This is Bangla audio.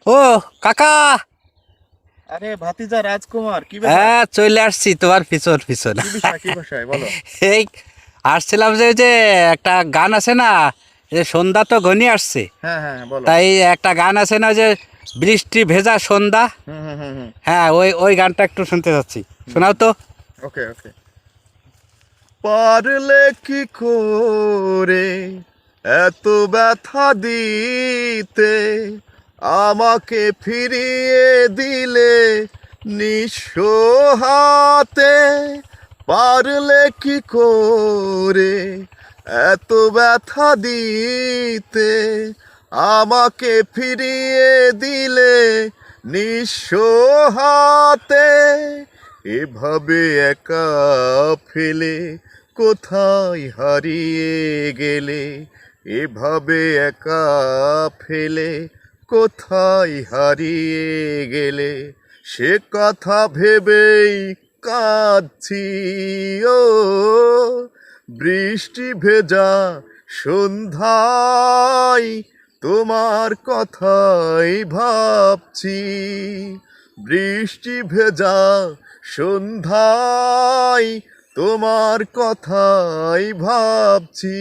ও কাকা, আরে ভাতিজা রাজকুমার, কি ব্যাপার? হ্যাঁ চলে আসছি তোমার পিছন পিছন। কি বিষয়, কি বিষয় বলো। এই আসছিলাম যে ওই যে একটা গান আছে না, যে সন্ধ্যা তো ঘনিয়ে আসছে, হ্যাঁ হ্যাঁ বলো। তাই একটা গান আছে না যে বৃষ্টি ভেজা সন্ধ্যা। হুম হুম হুম হুম হ্যাঁ ওই ওই গানটা একটু শুনতে চাচ্ছি, শোনাও তো। ওকে ওকে। পারলে কি করে এত ব্যথা দিতে, আমাকে ফিরিয়ে দিলে নিঃস্ব হাতে। পারলে কি করে এত ব্যথা দিতে, আমাকে ফিরিয়ে দিলে নিঃস্ব হাতে। এভাবে একা ফেলে কোথায় হারিয়ে গেলে, এভাবে একা ফেলে কোথায় হারিয়ে গেলে, সে কথা ভেবেই কাঁদছি। ও বৃষ্টি ভেজা সন্ধ্যায় তোমার কথাই ভাবছি। বৃষ্টি ভেজা সন্ধ্যায় তোমার কথাই ভাবছি।